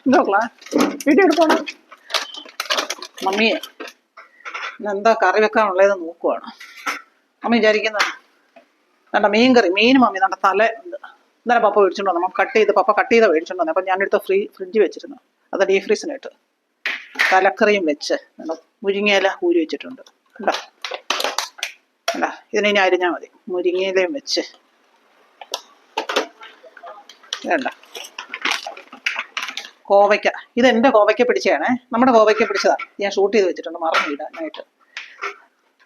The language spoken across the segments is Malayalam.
എന്തോക്കളാ വീട്ടിൽ എടുത്തോണം. മമ്മിയെ എന്താ കറി വെക്കാനുള്ളത് നോക്കുവാണ്. മമ്മി വിചാരിക്കുന്നത് നല്ല മീൻ കറി. മീൻ മമ്മി നല്ല തല ഉണ്ട്. ഇന്നലെ പപ്പ മേടിച്ചോണ്ട് വന്നു. പപ്പ കട്ട് ചെയ്ത് മേടിച്ചോണ്ട് വന്നു. അപ്പം ഞാനെടുത്ത് ഫ്രിഡ്ജ് വെച്ചിരുന്നു. അത് ഡീപ് ഫ്രീസിനിട്ട് തലക്കറിയും വെച്ച് മുരിങ്ങയില ഊരി വെച്ചിട്ടുണ്ട്. കണ്ടോ അല്ല, ഇതിനി അരിഞ്ഞാൽ മതി. മുരിങ്ങയിലയും വെച്ച് വേണ്ട. കോവയ്ക്ക, ഇതെൻ്റെ കോവയ്ക്ക പിടിച്ചതാണേ. നമ്മുടെ കോവയ്ക്ക പിടിച്ചതാണ്. ഞാൻ ഷൂട്ട് ചെയ്ത് വെച്ചിട്ടുണ്ട്, മറന്നു ഇടാനായിട്ട്.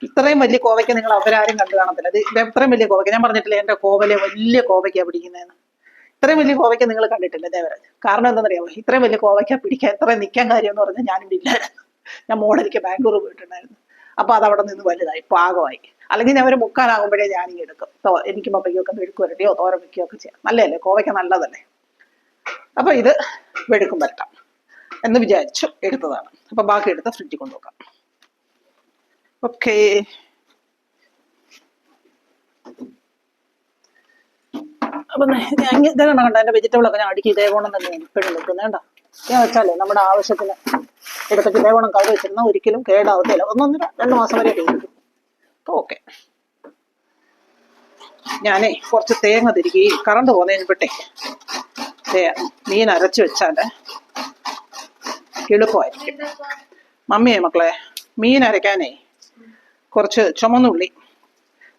ഇത്രയും വലിയ കോവയ്ക്ക നിങ്ങൾ അവരാരും കണ്ടു കാണത്തില്ല. ഇത് ഇത്രയും വലിയ കോവയ്ക്ക ഞാൻ പറഞ്ഞിട്ടില്ല എൻ്റെ കോവലെ വലിയ കോവയ്ക്ക പിടിക്കുന്നതെന്ന്. ഇത്രയും വലിയ കോവയ്ക്ക നിങ്ങൾ കണ്ടിട്ടില്ല ഇതേവരെ. കാരണം എന്താണെന്നറിയാമോ? ഇത്രയും വലിയ കോവയ്ക്ക പിടിക്കാൻ ഇത്രയും നിൽക്കാൻ കാര്യം എന്ന് പറഞ്ഞാൽ ഞാനിവിടെ ഇല്ലായിരുന്നു. ഞാൻ മോഡലിക്ക് ബാംഗ്ലൂർ പോയിട്ടുണ്ടായിരുന്നു. അപ്പോൾ അതവിടെ നിന്ന് വലുതായി പാകമായി. അല്ലെങ്കിൽ ഞാൻ ഒരു മുക്കാലാകുമ്പോഴേ ഞാനിങ്ങ് എടുക്കും. എനിക്ക് പപ്പയ്ക്കൊക്കെ മെഴുക്ക് വരട്ടിയോ തോരൻ വയ്ക്കുകയോ ഒക്കെ ചെയ്യാം. നല്ലതല്ലേ കോവയ്ക്ക, നല്ലതല്ലേ. അപ്പോൾ ഇത് വെടുക്കും വരട്ടാം എന്ന് വിചാരിച്ചു എടുത്തതാണ്. അപ്പോൾ ബാക്കി എടുത്ത് ഫ്രിഡ്ജിൽ കൊണ്ടുവെക്കാം. ഓക്കേ. അപ്പം ഇതേണ്ട കണ്ട എൻ്റെ വെജിറ്റബിളൊക്കെ ഞാൻ അടുക്കി ഇതേകോണം തന്നെയാണ് ഇപ്പോഴും വെക്കുന്നത്. വേണ്ട ഞാൻ വെച്ചാലേ നമ്മുടെ ആവശ്യത്തിന് എടുത്തിട്ട് ഇതേകോണം കവർ വെച്ചിരുന്ന ഒരിക്കലും കേടാവത്തില്ല. 1-2 മാസം വരെ കഴിക്കും. ഓക്കെ. ഞാനേ കുറച്ച് തേങ്ങ തിരികെ കറണ്ട് പോകുന്നതിന് പെട്ടേ മീൻ അരച്ച് വെച്ചാൽ എളുപ്പമായിരിക്കും. മമ്മിയെ മക്കളെ മീൻ അരയ്ക്കാനേ കുറച്ച് ചുമന്നുള്ളി,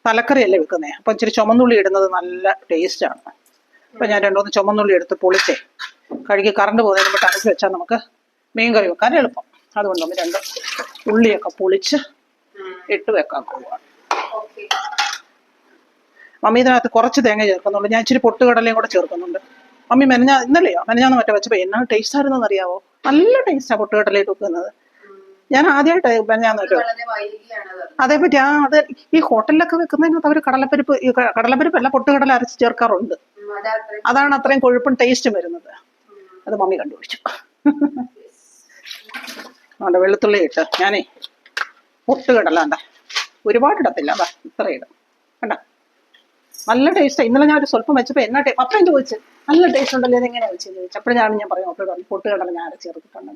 തലക്കറിയല്ലേ വെക്കുന്നേ, അപ്പം ഇച്ചിരി ചുമന്നുള്ളി ഇടുന്നത് നല്ല ടേസ്റ്റാണ്. അപ്പം ഞാൻ 2-3 ചുമന്നുള്ളി എടുത്ത് പൊളിച്ചേ കഴുകി കറണ്ട് പോകുന്നതിന് മുമ്പ് അരച്ച് വെച്ചാൽ നമുക്ക് മീൻ കറി വെക്കാൻ എളുപ്പം. അതുകൊണ്ട് നമ്മൾ 2 ഉള്ളിയൊക്കെ പൊളിച്ച് ഇട്ട് വെക്കാൻ പോവുകയാണ്. മമ്മി ഇതിനകത്ത് കുറച്ച് തേങ്ങ ചേർക്കുന്നുണ്ട്. ഞാൻ ഇച്ചിരി പൊട്ടുകടലയും കൂടെ ചേർക്കുന്നുണ്ട്. മമ്മി മെനഞ്ഞാന്ന് മറ്റേ വെച്ചപ്പോൾ എന്നാ ടേസ്റ്റ് ആയിരുന്നെന്ന് അറിയാവോ? നല്ല ടേസ്റ്റാണ് പൊട്ടുകടലയിട്ട് വെക്കുന്നത്. ഞാൻ ആദ്യമായിട്ട് മെനഞ്ഞാന്ന് വെച്ചോ. അതേപറ്റി അത് ഈ ഹോട്ടലിലൊക്കെ വെക്കുന്നതിനകത്ത് അവർ കടലപ്പരിപ്പല്ല പൊട്ടുകടല അരച്ച് ചേർക്കാറുണ്ട്. അതാണ് അത്രയും കൊഴുപ്പും ടേസ്റ്റും വരുന്നത്. അത് മമ്മി കണ്ടുപിടിച്ചു. അതുകൊണ്ട് വെളുത്തുള്ളി ഇട്ട് ഞാനേ പൊട്ടുകടല എന്താ ഒരുപാട് ഇടത്തില്ല. അതാ ഇത്ര ഇടും. കണ്ട നല്ല ടേസ്റ്റാണ്. ഇന്നലെ ഞാൻ ഒരു സ്വല്പം വെച്ചപ്പോൾ എന്നാ അപ്പം ചോദിച്ചു നല്ല ടേസ്റ്റ് ഉണ്ടല്ലോ ഇതെങ്ങനെയാ വെച്ചെന്ന് ചോദിച്ചു. അപ്പോഴാണ് ഞാൻ പറയുന്നത് പൊട്ടുകടല ഞാൻ അരച്ച് ചേർത്തിട്ടുണ്ട്.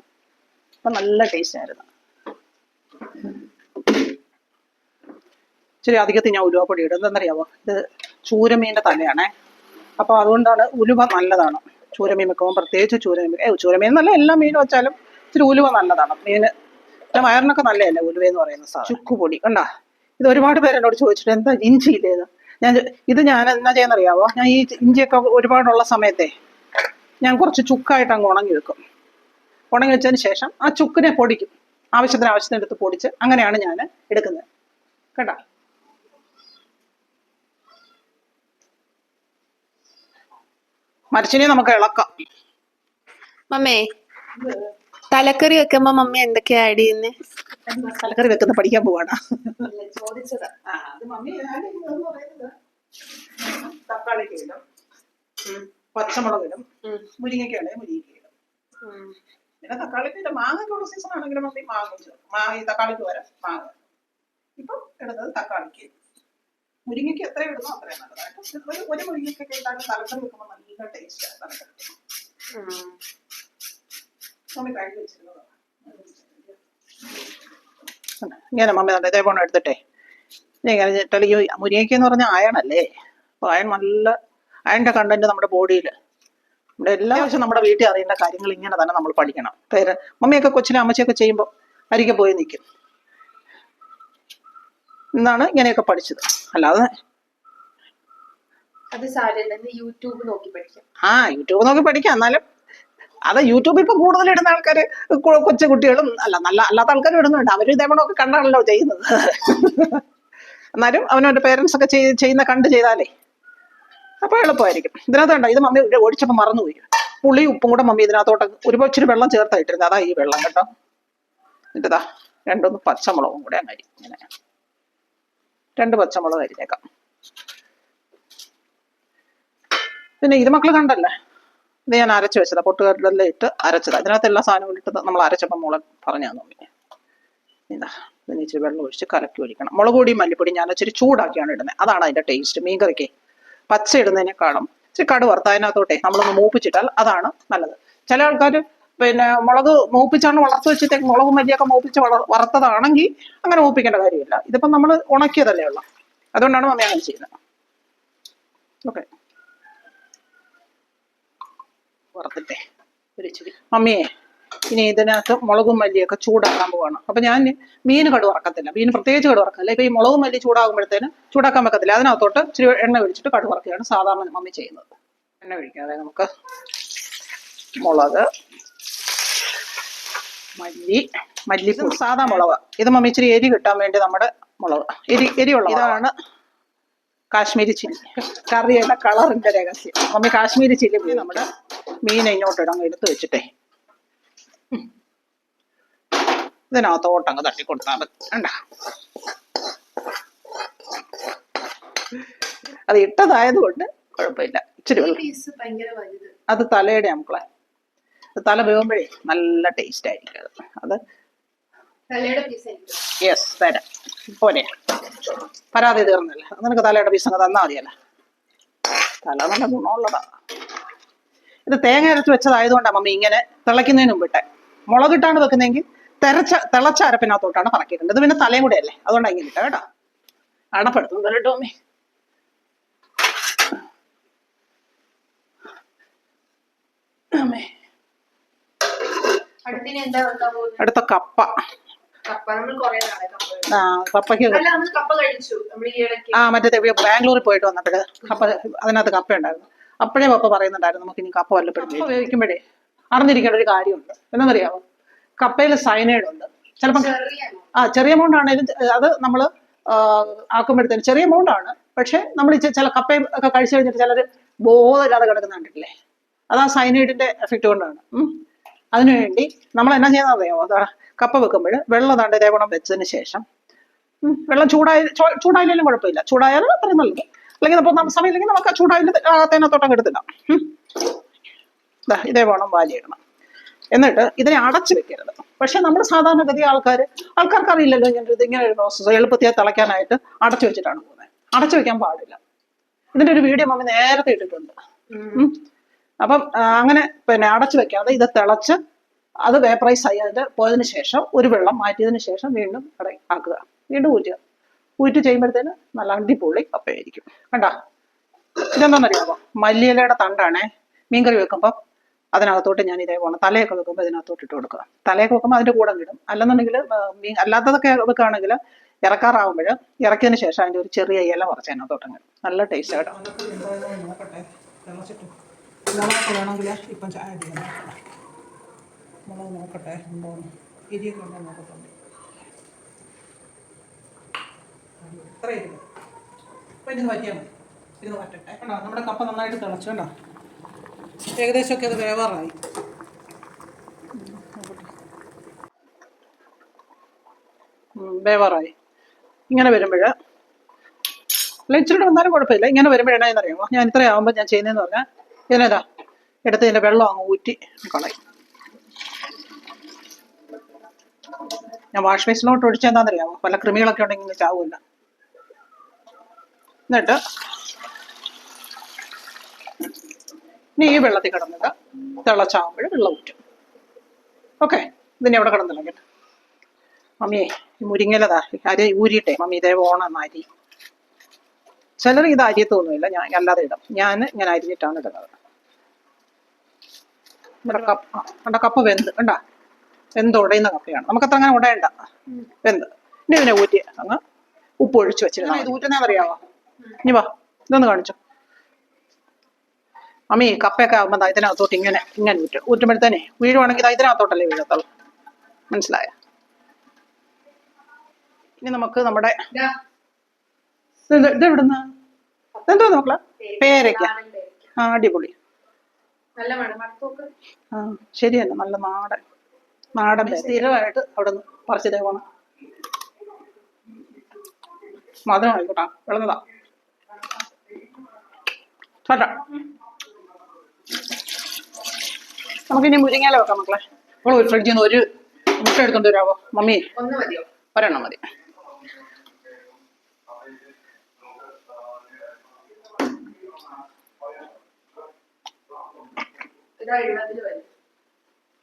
അപ്പം നല്ല ടേസ്റ്റ് ആയിരുന്നു. ഇച്ചിരി അധികത്തിൽ ഞാൻ ഉലുവപ്പൊടി ഇടും. എന്താണെന്നറിയാമോ? ഇത് ചൂരമീൻ്റെ തലയാണേ. അപ്പോൾ അതുകൊണ്ടാണ് ഉലുവ നല്ലതാണ്. ചൂരമീൻ വെക്കുമ്പോൾ പ്രത്യേകിച്ച് ചൂരമീൻ എന്നല്ല എല്ലാ മീനും വെച്ചാലും ഇച്ചിരി ഉലുവ നല്ലതാണ്. മീൻ പിന്നെ വയറിനൊക്കെ നല്ലതല്ലേ ഉലുവയെന്ന് പറയുന്ന സാധനം. ചുക്കുപൊടി കണ്ടാ, ഇത് ഒരുപാട് പേര് എന്നോട് ചോദിച്ചിട്ട് എന്താ ഇഞ്ചി ഇല്ലേത്. ഞാൻ എന്നാ ചെയ്യാന്നറിയാവോ? ഞാൻ ഈ ഇഞ്ചിയൊക്കെ ഒരുപാടുള്ള സമയത്തെ ഞാൻ കുറച്ച് ചുക്കായിട്ട് അങ്ങ് ഉണങ്ങി വെക്കും. ഉണങ്ങി വെച്ചതിന് ശേഷം ആ ചുക്കിനെ പൊടിക്കും. ആവശ്യത്തിന് എടുത്ത് പൊടിച്ച് അങ്ങനെയാണ് ഞാൻ എടുക്കുന്നത്. കേട്ടോ? മരച്ചിനെ നമുക്ക് ഇളക്കാം. മമ്മേ തലക്കറി വെക്കുമ്പോ മമ്മി എന്തൊക്കെയാ ആഡ് ചെയ്യുന്നേ? തലക്കറി വെക്കുന്ന പഠിക്കാൻ പോവാണ്. തക്കാളി ഇടും, പച്ചമുളക് ഇടും, മുരിങ്ങയ്ക്കാണെങ്കിൽ മുരിങ്ങയ്ക്ക ഇടും. പിന്നെ തക്കാളിക്ക് മാങ്ങയ്ക്കുള്ള സീസൺ ആണെങ്കിലും മതി മാങ്ങ ചേർക്കും. ഈ തക്കാളിക്ക് വരാം മാങ്ങ. ഇപ്പം ഇടുന്നത് തക്കാളിക്ക്. മുരിങ്ങയ്ക്ക് എത്ര ഇടുന്നോ അത്രയും നല്ലതായിട്ട്. ഒരു മുരിങ്ങയ്ക്കൊക്കെ ഇട്ടാലും തലക്കറി വെക്കുമ്പോൾ നല്ല ടേസ്റ്റാണ് തലക്കറി. മമ്മി കഴുകി വെച്ചിരുന്നതാണ്. ഇങ്ങനെ മമ്മി നല്ല ഇതേപോലെ എടുത്തിട്ടേ ഇങ്ങനെ ഇട്ടാൽ ഈ മുരിങ്ങയ്ക്ക എന്ന് പറഞ്ഞാൽ അയണല്ലേ. അപ്പോൾ അയണിൻ്റെ കണ്ടന്റ് നമ്മുടെ ബോഡിയിൽ നമ്മുടെ എല്ലാ ദിവസവും നമ്മുടെ വീട്ടിൽ അറിയേണ്ട കാര്യങ്ങൾ ഇങ്ങനെ തന്നെ നമ്മൾ പഠിക്കണം. മമ്മിയൊക്കെ കൊച്ചിനെ അമ്മച്ചിയൊക്കെ ചെയ്യുമ്പോൾ അരികെ പോയി നിൽക്കും. എന്നാണ് ഇങ്ങനെയൊക്കെ പഠിച്ചത്. അല്ലാതെ യൂട്യൂബ് നോക്കി പഠിക്കാം. യൂട്യൂബ് നോക്കി പഠിക്കാം. എന്നാലും അത് യൂട്യൂബിൽ ഇപ്പം കൂടുതൽ ഇടുന്ന ആൾക്കാർ കൊച്ചു കുട്ടികളും അല്ലാത്ത ആൾക്കാരും ഇടുന്നുണ്ട്. അവരും ഇതേപോലൊക്കെ കണ്ടാണല്ലോ ചെയ്യുന്നത്. എന്നാലും അവനവൻ്റെ പേരൻസ് ഒക്കെ ചെയ്യുന്ന കണ്ട് ചെയ്താലേ അപ്പോൾ എളുപ്പമായിരിക്കും. ഇതിനകത്ത് കണ്ടോ, ഇത് മമ്മി ഒഴിച്ചപ്പോൾ മറന്നുപോയി. പുളി ഉപ്പും കൂടെ മമ്മി ഇതിനകത്തോട്ട് ഇച്ചിരി വെള്ളം ചേർത്തായിട്ടിരുന്നത്. അതാ ഈ വെള്ളം കേട്ടോ. എന്നിട്ടതാ 2 പച്ചമുളകും കൂടെ അങ്ങരി ഇങ്ങനെ 2 പച്ചമുളക് അരിഞ്ഞേക്കാം. പിന്നെ ഇത് മക്കൾ കണ്ടല്ലേ, ഇത് ഞാൻ അരച്ച് വെച്ചതാ. പൊട്ടുകടലെല്ലാം ഇട്ട് അരച്ചതാ. ഇതിനകത്ത് എല്ലാ സാധനവും ഇട്ട് നമ്മൾ അരച്ചപ്പോൾ മുളക് പറഞ്ഞാൽ മമ്മി. ഇതാ ഇതിന് ഇച്ചിരി വെള്ളം ഒഴിച്ച് കലക്കി ഒഴിക്കണം. മുളക് പൊടിയും മല്ലിപ്പൊടിയും ഞാൻ ഇച്ചിരി ചൂടാക്കിയാണ് ഇടുന്നത്. അതാണ് അതിൻ്റെ ടേസ്റ്റ്. മീൻകറിക്ക് പച്ച ഇടുന്നതിനേക്കാളും ഇച്ചിരി കടു വറുത്ത് അതിനകത്തോട്ടെ നമ്മളൊന്ന് മൂപ്പിച്ചിട്ടാൽ അതാണ് നല്ലത്. ചില ആൾക്കാർ പിന്നെ മുളക് മൂപ്പിച്ചാണ് വളർത്ത് വെച്ചിട്ടേക്ക് മുളകും മല്ലിയൊക്കെ മൂപ്പിച്ച് വറുത്തതാണെങ്കിൽ അങ്ങനെ മൂപ്പിക്കേണ്ട കാര്യമില്ല. ഇതിപ്പം നമ്മൾ ഉണക്കിയതല്ലേ ഉള്ളൂ, അതുകൊണ്ടാണ് മമ്മി അങ്ങനെ ചെയ്യുന്നത്. ഓക്കെ, വറുത്തിട്ടേ ഒരു ഇച്ചിരി മമ്മിയെ ഇനി ഇതിനകത്ത് മുളകും മല്ലിയൊക്കെ ചൂടാക്കാൻ പോവാണ്. അപ്പൊ ഞാൻ മീൻ കടു വറക്കത്തില്ല, മീൻ പ്രത്യേകിച്ച് കടു വറക്കല്ല. ഇപ്പൊ ഈ മുളകും മല്ലി ചൂടാകുമ്പോഴത്തേന് ചൂടാക്കാൻ വെക്കത്തില്ല, അതിനകത്തോട്ട് ഇച്ചിരി എണ്ണ ഒഴിച്ചിട്ട് കടു വറക്കുകയാണ് സാധാരണ മമ്മി ചെയ്യുന്നത്. എണ്ണ ഒഴിക്കാതെ നമുക്ക് മുളക്, മല്ലിപ്പൊടി, സാധാ മുളക്. ഇത് മമ്മി ഇച്ചിരി എരി കിട്ടാൻ വേണ്ടി നമ്മുടെ മുളക് എരിയുള്ള ഇതാണ് കാശ്മീരി ചില്ലി. കറിയുടെ കളറിന്റെ രഹസ്യം മമ്മി കാശ്മീരി ചില്ലി. പോയി നമ്മുടെ മീൻ ഇങ്ങോട്ടിടങ്ങ് എടുത്ത് വെച്ചിട്ടേ ഇതിനകത്തോട്ടങ്ങ് തട്ടിക്കൊടുത്താൽ മതി. വേണ്ട, അത് ഇട്ടതായത് കൊണ്ട് കുഴപ്പമില്ല. ഇച്ചിരി അത് തലയുടെ മക്കളെ, തല വേകുമ്പോഴേ നല്ല ടേസ്റ്റ് ആയിരിക്കും. അത് യെസ്, തരാം. പോരെ, പരാതി തീർന്നല്ലേ, നിനക്ക് തലയുടെ പീസ് അങ്ങ് തന്നാൽ മതിയല്ല. തല നല്ല ഗുണമുള്ളതാ. ഇത് തേങ്ങ അരച്ച് വെച്ചതായതുകൊണ്ടാണ് മമ്മി ഇങ്ങനെ തിളയ്ക്കുന്നതിന് മുമ്പിട്ടെ. മുളകിട്ടാണ് വെക്കുന്നെങ്കിൽ തിളച്ച അരപ്പിനകത്തോട്ടാണ് പറക്കിയിട്ടുണ്ട്. ഇത് പിന്നെ തലയും കൂടെ അല്ലേ, അതുകൊണ്ടാണ് ഇങ്ങനെ ഇട്ട കേട്ടോ. അടപ്പെടുത്തും കേട്ടോ മമ്മി. അടുത്ത കപ്പ. കപ്പയ്ക്ക് മറ്റേ ബാംഗ്ലൂരിൽ പോയിട്ട് വന്നപ്പോഴ് കപ്പ അതിനകത്ത് കപ്പ ഉണ്ടായിരുന്നു. അപ്പോഴേ പപ്പ പറയുന്നുണ്ടായിരുന്നു നമുക്ക് ഇനി കപ്പ വല്ലപ്പോഴും. കപ്പ വേവിക്കുമ്പോഴേ അറിഞ്ഞിരിക്കേണ്ട ഒരു കാര്യമുണ്ട്, എന്നറിയാമോ? കപ്പയിൽ സയനൈഡ് ഉണ്ട്. ചിലപ്പം ചെറിയ എമൗണ്ട് ആണെങ്കിലും അത് നമ്മൾ ആക്കുമ്പോഴത്തേന് ചെറിയ എമൗണ്ട് ആണ്. പക്ഷെ നമ്മൾ ചില കപ്പയും ഒക്കെ കഴിച്ചു കഴിഞ്ഞിട്ട് ചിലർ ബോധമില്ലാതെ കിടക്കുന്ന കണ്ടിട്ടില്ലേ? അത് ആ സയനൈഡിന്റെ എഫക്റ്റ് കൊണ്ടാണ്. അതിനുവേണ്ടി നമ്മൾ എന്നാ ചെയ്യുന്നത് അറിയാമോ? അതാ കപ്പ വെക്കുമ്പോൾ വെള്ളം താണ്ട് ഇതേവണ്ണം വെച്ചതിന് ശേഷം വെള്ളം ചൂടായാലും കുഴപ്പമില്ല, ചൂടായാലും അത്രയും നല്ലത്. അല്ലെങ്കിൽ ഇപ്പോൾ നമുക്ക് സമയമില്ലെങ്കിൽ നമുക്ക് ആ ചൂടായാലും തേനത്തോട്ടം എടുത്തില്ല. ഇതേവണ്ണം വാലിയിടണം. എന്നിട്ട് ഇതിനെ അടച്ചു വെക്കരുത്. പക്ഷെ നമ്മൾ സാധാരണഗതി ആൾക്കാർക്ക് അറിയില്ലല്ലോ ഇങ്ങനെ ഒരു പ്രോസസ്സ്. എളുപ്പത്തിൽ തിളയ്ക്കാനായിട്ട് അടച്ചു വെച്ചിട്ടാണ് പോകുന്നത്. അടച്ചു വെക്കാൻ പാടില്ല. ഇതിന്റെ ഒരു വീഡിയോ മമ്മി നേരത്തെ ഇട്ടിട്ടുണ്ട്. അപ്പം അങ്ങനെ പിന്നെ അടച്ചു വെക്കാതെ ഇത് തിളച്ച് അത് വേപ്പറൈസ് ആയി അതിന്റെ പോയതിനു ശേഷം ഒരു വെള്ളം മാറ്റിയതിന് ശേഷം വീണ്ടും ആക്കുക, വീണ്ടും ഊറ്റി ചെയ്യുമ്പോഴത്തേന് നല്ല അടിപൊളി കപ്പയായിരിക്കും. കണ്ടാ, ഇതെന്താണെന്നറിയാമോ? മല്ലിയിലയുടെ തണ്ടാണേ. മീൻകറി വെക്കുമ്പോൾ അതിനകത്തോട്ട് ഞാൻ ഇതേപോലെ തലയൊക്കെ വെക്കുമ്പോൾ ഇതിനകത്തോട്ട് ഇട്ട് കൊടുക്കുക. തലയൊക്കെ വെക്കുമ്പോൾ അതിന്റെ കൂടെ ഇടും. അല്ലെന്നുണ്ടെങ്കിൽ മീൻ അല്ലാത്തതൊക്കെ വെക്കുകയാണെങ്കിൽ ഇറക്കാറാവുമ്പോൾ ഇറക്കിയതിന് ശേഷം അതിന്റെ ഒരു ചെറിയ ഇല കുറച്ച് അതിനകത്തോട്ടങ്ങ് നല്ല ടേസ്റ്റ് ആയിട്ടോ. വേണമെങ്കിൽ ഇപ്പം ചായ മുളക് നോക്കട്ടെ, ഉണ്ടോ എരിയൊക്കെ ഉണ്ടോ നോക്കട്ടുണ്ട്. ഇത്ര എരിവ് ഇപ്പം ഇതിന് പറ്റിയാൽ മതി. ഇത് പറ്റട്ടെ. കണ്ടോ, നമ്മുടെ കപ്പ നന്നായിട്ട് തിളച്ചു. കണ്ടോ, ഏകദേശമൊക്കെ അത് വേവാറായി. വേവാറായി. ഇങ്ങനെ വരുമ്പോൾ അല്ല ഇച്ചിരി വന്നാലും കുഴപ്പമില്ല. ഇങ്ങനെ വരുമ്പോഴെന്നാന്ന് അറിയാമോ ഞാൻ ഇത്രയാകുമ്പോൾ ഞാൻ ചെയ്യുന്നതെന്ന് പറഞ്ഞാൽ ഇതിനേതാ എടുത്ത് ഇതിൻ്റെ വെള്ളം അങ്ങ് ഊറ്റി കളയും. ഞാൻ വാഷ് ബേസിലോട്ട് ഒഴിച്ചെന്താണെന്നറിയാമോ? പല കൃമികളൊക്കെ ഉണ്ടെങ്കിൽ ചാവില്ല. എന്നിട്ട് ഇനി ഈ വെള്ളത്തിൽ കിടന്നിട്ട് തിളച്ചാകുമ്പോൾ വെള്ളം ഊറ്റും. ഓക്കെ, ഇതിനെ അവിടെ കിടന്നില്ലെങ്കിൽ മമ്മിയെ ഈ മുരിങ്ങലതാ അരി ഊരിയിട്ടെ മമ്മി ഇതേ ഓണം അരി. ചിലർ ഇത് അരിയത്തൊന്നുമില്ല, ഞാൻ അല്ലാതെ ഇടും. ഞാൻ ഇങ്ങനെ അരിഞ്ഞിട്ടാണ് ഇടുന്നത്. നമ്മുടെ കപ്പ കണ്ടാ വെന്തുടയുന്ന കപ്പയാണ്. നമുക്കത്ര അങ്ങനെ ഉടയണ്ട, വെന്ത്. ഇനി ഇതിനെ ഊറ്റി അങ്ങ് ഉപ്പ് ഒഴിച്ച് വെച്ചിരുന്ന ഇത് ഊറ്റുന്നതെന്നറിയാമോ? ഇനി വാ ഇതൊന്ന് കാണിച്ചു മമ്മി. കപ്പയൊക്കെ ആകുമ്പോൾ ഇതിനകത്തോട്ട് ഇങ്ങനെ ഊറ്റുമ്പോഴത്തേനെ വീഴുവാണെങ്കിൽ ഇതിനകത്തോട്ടല്ലേ വീഴത്തുള്ളൂ. മനസ്സിലായ? ഇനി നമുക്ക് നമ്മുടെ ഇതെവിടുന്ന് എന്തോ നോക്കള പേരയ്ക്ക. അടിപൊളി. ശരിയല്ല, നല്ല നാടൻ സ്ഥിരമായിട്ട് അവിടെ നിന്ന് പറിച്ചതേ പോണം. മധുരം ആയിക്കോട്ടാ, വിളന്നതാ. നമുക്കിനി മുരിങ്ങയില വെക്കാം മക്കളെ. ഒരു ഫ്രിഡ്ജിൽ നിന്ന് ഒരു മുട്ട എടുത്തോണ്ട് വരാവോ മമ്മി? ഒരെണ്ണം മതി.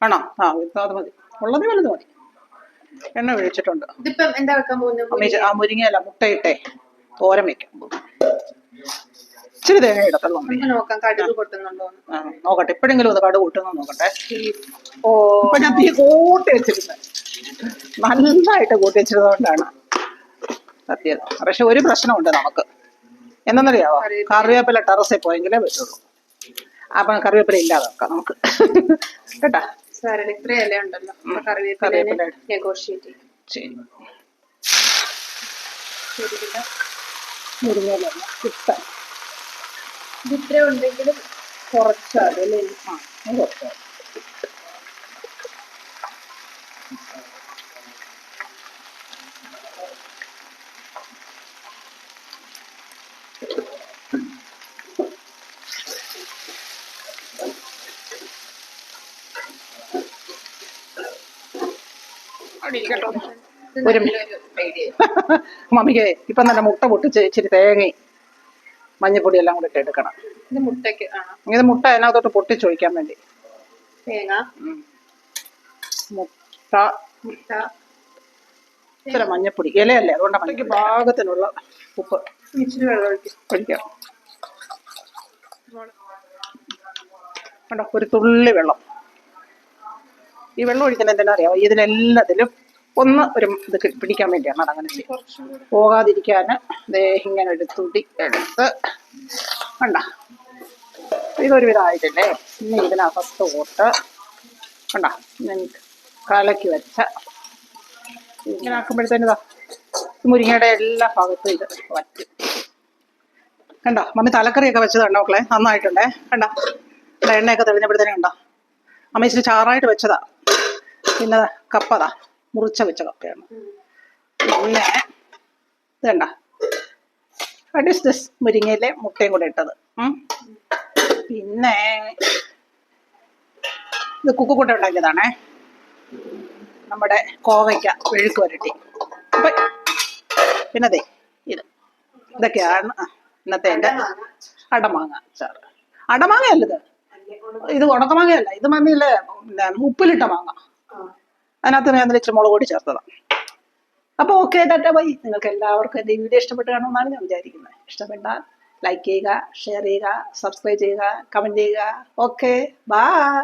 ആണോ? ആ അത് മതി, ഉള്ളത് വലുത് മതി. എണ്ണ ഒഴിച്ചിട്ടുണ്ട്. ഇതിപ്പം എന്താ വെക്കാൻ പോകുന്നത്? ആ മുരിങ്ങയല്ല, മുട്ടയിട്ടേ തോരൻ വെക്കാം. ഇച്ചിരി തേങ്ങ ഇടത്തുള്ളൂ അമ്മി. നമുക്ക് നോക്കാം കടുക് പൊട്ടുന്നുണ്ടോ. നോക്കട്ടെ, എപ്പോഴെങ്കിലും ഒന്ന് കടുക് പൊട്ടുന്നോ നോക്കട്ടെ. ഓ, ഇപ്പൊ ഞാൻ തീ കൂട്ടി വെച്ചിരുന്നത്, നന്നായിട്ട് കൂട്ടി വെച്ചതുകൊണ്ടാണ് സത്യം. പക്ഷെ ഒരു പ്രശ്നമുണ്ട് നമുക്ക്, എന്തെന്നറിയാവോ? കറിവേപ്പില ടെറസിൽ പോയെങ്കിലേ പറ്റുള്ളൂ. അപ്പൊ കറിവേപ്പില ഇല്ലാതെ വെക്കാം നമുക്ക് കേട്ടാ. സാരമില്ല, ഇത്രയല്ലേ ഉണ്ടല്ലോ. കറിവേപ്പില നെഗോഷിയേറ്റ് ചെയ്യും. ശരി. മുരിങ്ങയില കിട്ടാൻ ഇതിത്ര ഉണ്ടെങ്കിലും കുറച്ചാണ് അല്ലേ? കുറച്ച് മമ്മിക്ക് ഇപ്പം തന്നെ മുട്ട പൊട്ടിച്ച് ഇച്ചിരി തേങ്ങയും മഞ്ഞപ്പൊടി എല്ലാം കൂടെ ഇട്ട് എടുക്കണം. ഇത് മുട്ടയ്ക്ക് ഇത് മുട്ട അതിനകത്തോട്ട് പൊട്ടിച്ചൊഴിക്കാൻ വേണ്ടി. തേങ്ങ, മുട്ട, ഇച്ചിരി മഞ്ഞപ്പൊടി, ഇലയല്ലേ അതുകൊണ്ട് മഞ്ഞയ്ക്ക് പാകത്തിനുള്ള ഉപ്പ്, ഇച്ചിരി വെള്ളം ഒഴിക്കാം. കണ്ടോ, ഒരു തുള്ളി വെള്ളം. ഈ വെള്ളം ഒഴിക്കുന്നത് എന്തിനാ അറിയാമോ? ഇതിലെല്ലാത്തിലും ഒന്ന് ഒരു ഇത് പിടിക്കാൻ വേണ്ടിയാണ്. അതങ്ങനെ പോകാതിരിക്കാൻ ഇങ്ങനെ ഒരു തുടി എടുത്ത് കണ്ട. ഇതൊരു വിധമായിട്ടില്ലേ? ഇനി ഇതിനകത്ത് കൂട്ട് കണ്ട, കലക്കി വെച്ച ഇങ്ങനെ ആക്കുമ്പോഴത്തേനിതാ മുരിങ്ങയുടെ എല്ലാ ഭാഗത്തും ഇത് വറ്റും. കണ്ടോ, മമ്മി തലക്കറിയൊക്കെ വെച്ചത് കണ്ടോ മക്കളെ? നന്നായിട്ടുണ്ടേ. കണ്ട, എണ്ണയൊക്കെ തെളിഞ്ഞപ്പോഴത്തേനും കണ്ടോ. അമ്മ ഇച്ചിരി ചാറായിട്ട് വെച്ചതാ. പിന്നെ കപ്പതാ മുറിച്ച വെച്ച കപ്പയാണ്. പിന്നെ ഇത് കണ്ട, മുരിങ്ങയിലെ മുട്ടയും കൂടെ ഇട്ടത്. പിന്നെ ഇത് കുക്കുകൂട്ട ഉണ്ടാക്കിയതാണേ, നമ്മുടെ കോവയ്ക്ക മെഴുക്ക് വരട്ടി. അപ്പൊ പിന്നെ ഇതൊക്കെയാണ് ഇന്നത്തെ എൻ്റെ അടമാങ്ങ അച്ചാറ്. അടമാങ്ങയല്ല ഇത് ഉണക്കമാങ്ങയല്ല. ഇത് മമ്മിയില്ലേ ഉപ്പിലിട്ട മാങ്ങ, അതിനകത്ത് ഞാൻ ഇച്ചിരി മുളക് പൊടി ചേർത്തതാണ്. അപ്പോൾ ഓക്കെ, ടാറ്റ ബൈ. നിങ്ങൾക്ക് എല്ലാവർക്കും എൻ്റെ വീഡിയോ ഇഷ്ടപ്പെട്ട് കാണുമെന്നാണ് ഞാൻ വിചാരിക്കുന്നത്. ഇഷ്ടപ്പെട്ടാൽ ലൈക്ക് ചെയ്യുക, ഷെയർ ചെയ്യുക, സബ്സ്ക്രൈബ് ചെയ്യുക, കമൻറ്റ് ചെയ്യുക. Okay, by.